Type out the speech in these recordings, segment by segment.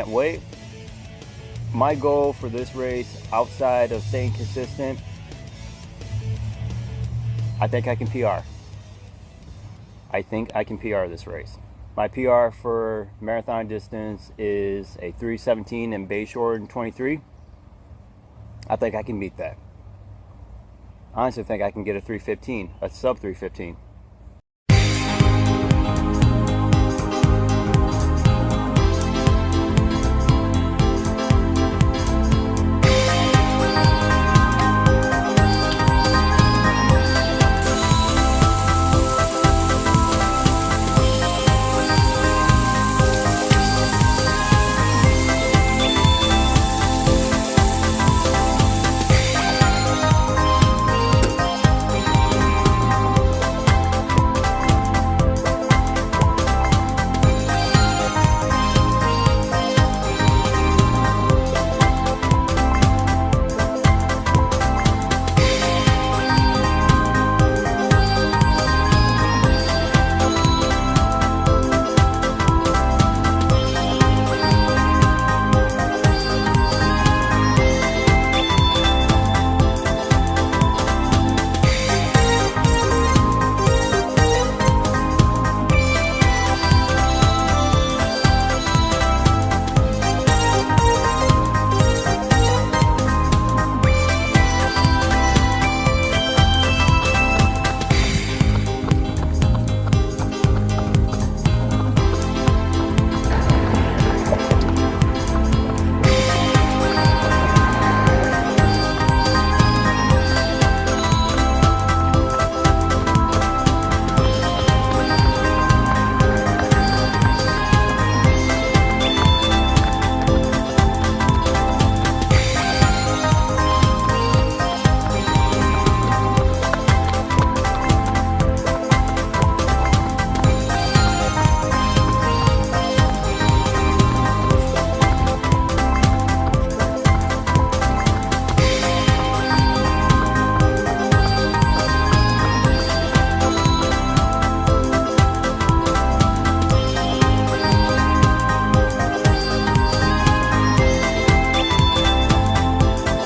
Can't wait. My goal for this race, outside of staying consistent, I think I can PR. I think I can PR this race. My PR for marathon distance is a 3:17 in Bayshore in 23. I think I can beat that. I honestly think I can get a 3:15, a sub 3:15.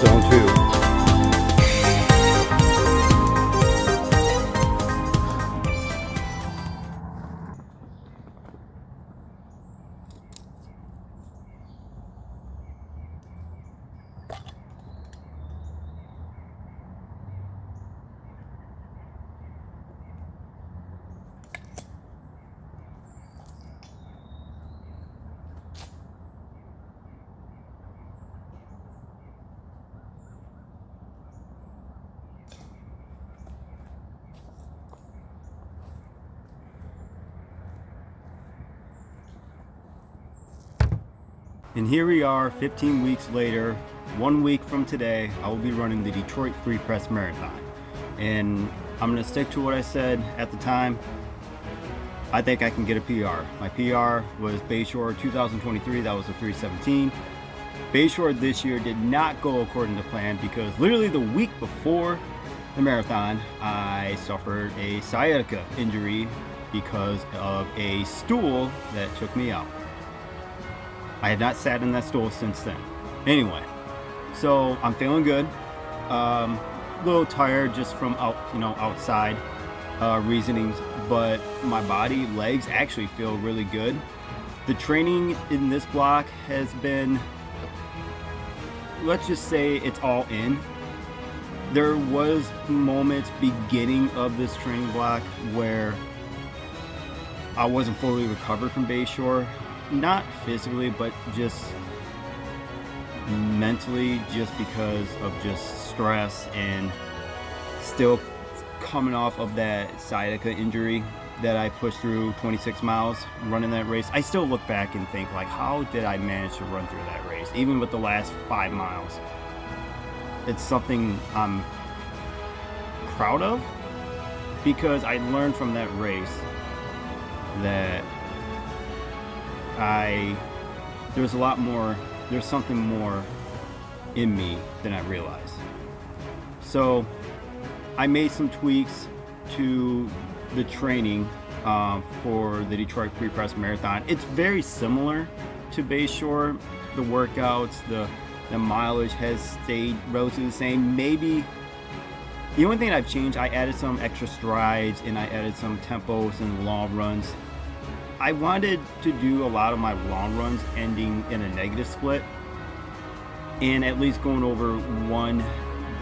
Zone 2. And here we are 15 weeks later. 1 week from today, I will be running the Detroit Free Press Marathon. And I'm going to stick to what I said at the time. I think I can get a PR. My PR was Bayshore 2023, that was a 3:17. Bayshore this year did not go according to plan because literally the week before the marathon, I suffered a sciatica injury because of a stool that took me out. I have not sat in that stool since then. Anyway, so I'm feeling good. A little tired just from outside reasonings, but my body, legs actually feel really good. The training in this block has been, let's just say it's all in. There was moments beginning of this training block where I wasn't fully recovered from Bayshore. Not physically, but just mentally, just because of just stress and still coming off of that sciatica injury that I pushed through 26 miles running that race. I still look back and think, like, how did I manage to run through that race, even with the last 5 miles? It's something I'm proud of because I learned from that race that there's a lot more, there's something more in me than I realized. So I made some tweaks to the training for the Detroit Free Press Marathon. It's very similar to Bayshore, the workouts, the mileage has stayed relatively the same. Maybe the only thing I've changed, I added some extra strides and I added some tempos and long runs. I wanted to do a lot of my long runs ending in a negative split and at least going over one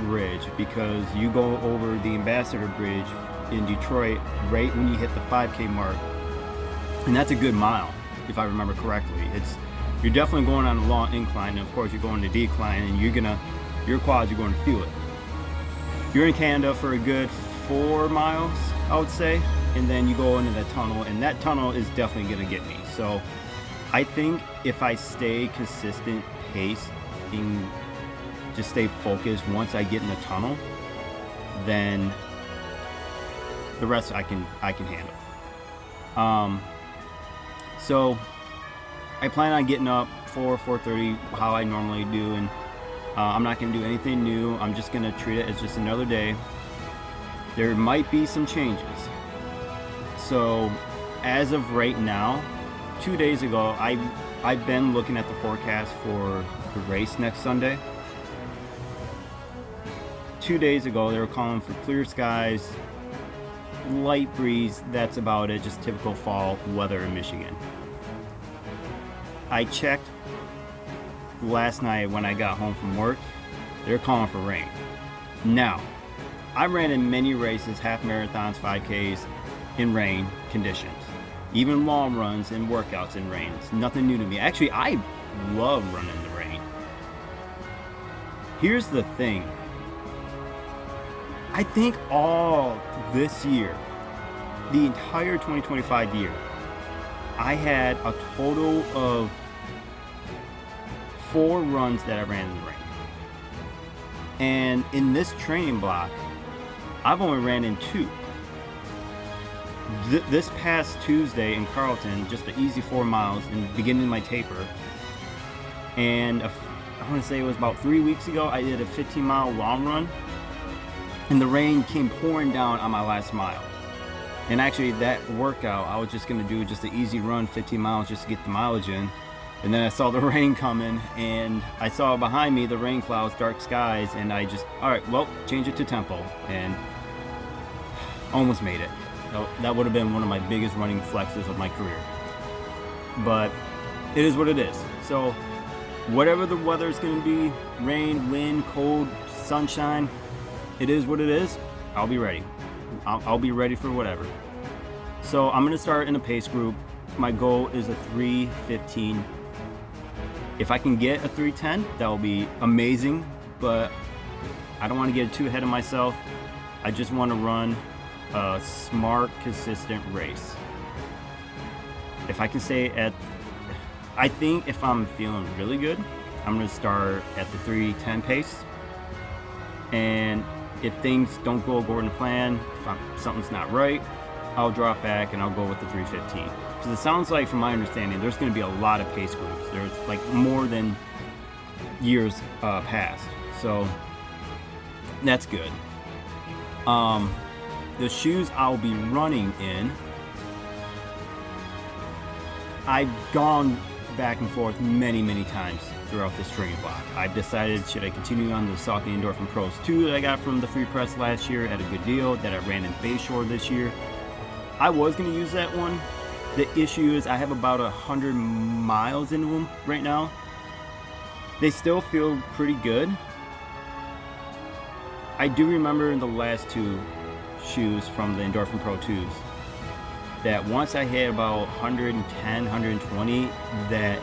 bridge, because you go over the Ambassador Bridge in Detroit right when you hit the 5K mark, and that's a good mile if I remember correctly. You're definitely going on a long incline, and of course you're going to decline, and your quads are going to feel it. You're in Canada for a good 4 miles, I would say, and then you go into that tunnel, and that tunnel is definitely going to get me. So I think if I stay consistent pace and just stay focused, once I get in the tunnel, then the rest I can handle. So I plan on getting up 4:30 how I normally do, and I'm not going to do anything new. I'm just going to treat it as just another day. There might be some changes. So as of right now, 2 days ago, I've been looking at the forecast for the race next Sunday. 2 days ago, they were calling for clear skies, light breeze, that's about it, just typical fall weather in Michigan. I checked last night when I got home from work, they're calling for rain. Now, I ran in many races, half marathons, 5Ks, in rain conditions. Even long runs and workouts in rain. It's nothing new to me. Actually, I love running in the rain. Here's the thing. I think all this year, the entire 2025 year, I had a total of 4 runs that I ran in the rain. And in this training block, I've only ran in 2. This past Tuesday in Carlton, just an easy 4 miles in the beginning of my taper. And I want to say it was about 3 weeks ago, I did a 15-mile long run. And the rain came pouring down on my last mile. And actually that workout, I was just going to do just an easy run, 15 miles, just to get the mileage in. And then I saw the rain coming, and I saw behind me the rain clouds, dark skies, and I just, all right, well, change it to tempo, and almost made it. That would have been one of my biggest running flexes of my career. But it is what it is. So whatever the weather is going to be, rain, wind, cold, sunshine, it is what it is. I'll be ready. I'll be ready for whatever. So I'm going to start in a pace group. My goal is a 3:15. If I can get a 3:10, that will be amazing, but I don't want to get too ahead of myself. I just want to run a smart, consistent race. If I can I think if I'm feeling really good, I'm going to start at the 3:10 pace. And if things don't go according to plan, if something's not right, I'll drop back and I'll go with the 3:15. Because it sounds like, from my understanding, there's going to be a lot of pace groups. There's like more than years past. So that's good. The shoes I'll be running in, I've gone back and forth many times throughout this training block. I've decided, should I continue on the Saucony Endorphin Pros 2 that I got from the Free Press last year at a good deal, that I ran in Bayshore this year. I was going to use that one. The issue is I have about 100 miles into them right now. They still feel pretty good. I do remember in the last 2 shoes from the Endorphin Pro 2s that once I hit about 110, 120, that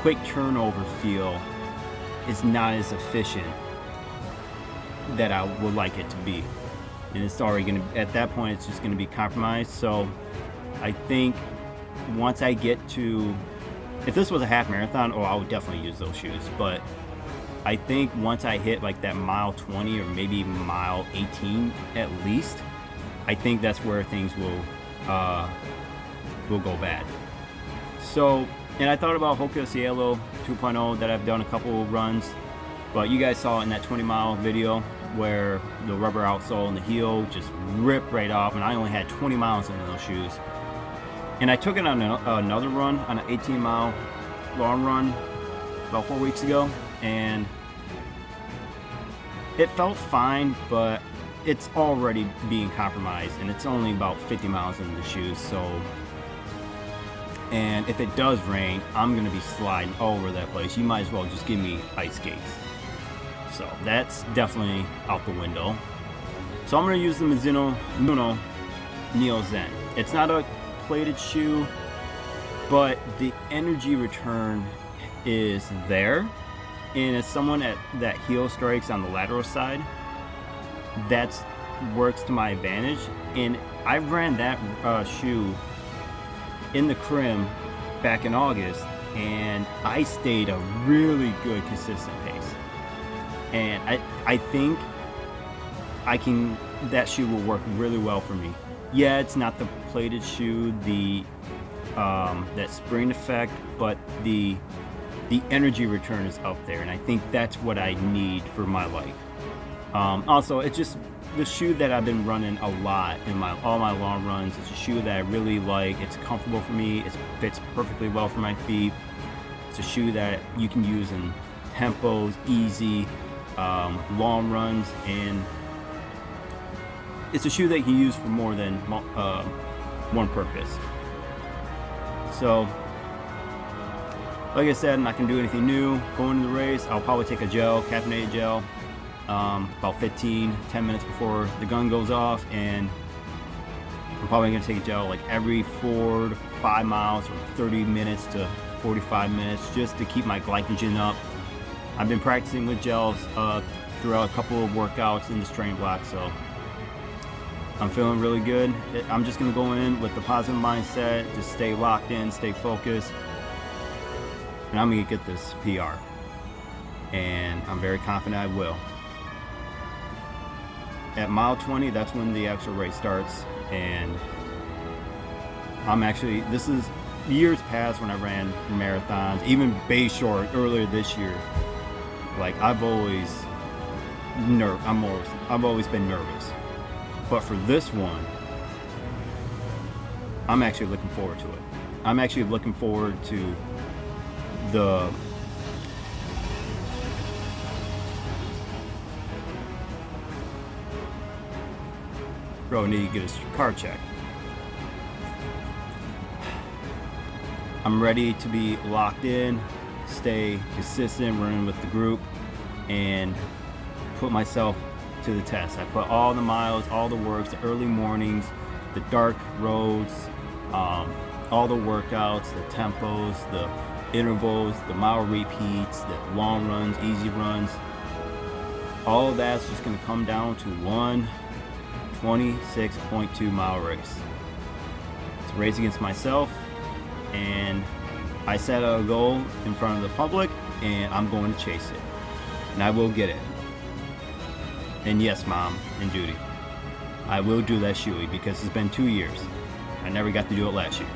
quick turnover feel is not as efficient that I would like it to be. And it's already going to, at that point, it's just going to be compromised. So I think once I get to, if this was a half marathon, I would definitely use those shoes. But I think once I hit like that mile 20 or maybe mile 18 at least, I think that's where things will go bad. So, and I thought about Hoka Cielo 2.0 that I've done a couple of runs, but you guys saw it in that 20-mile video where the rubber outsole and the heel just ripped right off, and I only had 20 miles in those shoes. And I took it on another run on an 18-mile long run about 4 weeks ago, and it felt fine, but it's already being compromised, and it's only about 50 miles into the shoes. So, and if it does rain, I'm gonna be sliding all over that place. You might as well just give me ice skates. So that's definitely out the window. So I'm gonna use the Mizuno Neo Zen. It's not a plated shoe, but the energy return is there. And as someone that heel strikes on the lateral side, that works to my advantage. And I ran that shoe in the Crim back in August, and I stayed a really good consistent pace. And I think that shoe will work really well for me. Yeah, it's not the plated shoe, that spring effect, but the energy return is up there, and I think that's what I need for my life. Also, it's just the shoe that I've been running a lot in all my long runs. It's a shoe that I really like. It's comfortable for me. It fits perfectly well for my feet. It's a shoe that you can use in tempos, easy, long runs, and it's a shoe that you can use for more than one purpose. So, like I said, I'm not going to do anything new. Going into the race, I'll probably take a caffeinated gel, about 10 minutes before the gun goes off, and I'm probably going to take a gel like every 4 to 5 miles, or 30 minutes to 45 minutes, just to keep my glycogen up. I've been practicing with gels throughout a couple of workouts in the training block, so I'm feeling really good. I'm just going to go in with the positive mindset, just stay locked in, stay focused, and I'm going to get this PR. And I'm very confident I will. At mile 20, that's when the actual race starts, and this is years past when I ran marathons, even Bayshore earlier this year. Like, I've always been nervous. But for this one, I'm actually looking forward to it. I'm actually looking forward to the bro need to get his car checked. I'm ready to be locked in, stay consistent, running with the group, and put myself to the test. I put all the miles, all the works, the early mornings, the dark roads, all the workouts, the tempos, the intervals, the mile repeats, the long runs, easy runs. All of that's just going to come down to one 26.2 mile race. It's a race against myself, and I set a goal in front of the public, and I'm going to chase it, and I will get it. And yes, Mom and Judy, I will do that shoey, because it's been 2 years. I never got to do it last year.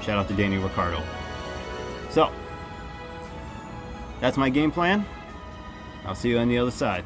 Shout out to Danny Ricciardo. So, that's my game plan. I'll see you on the other side.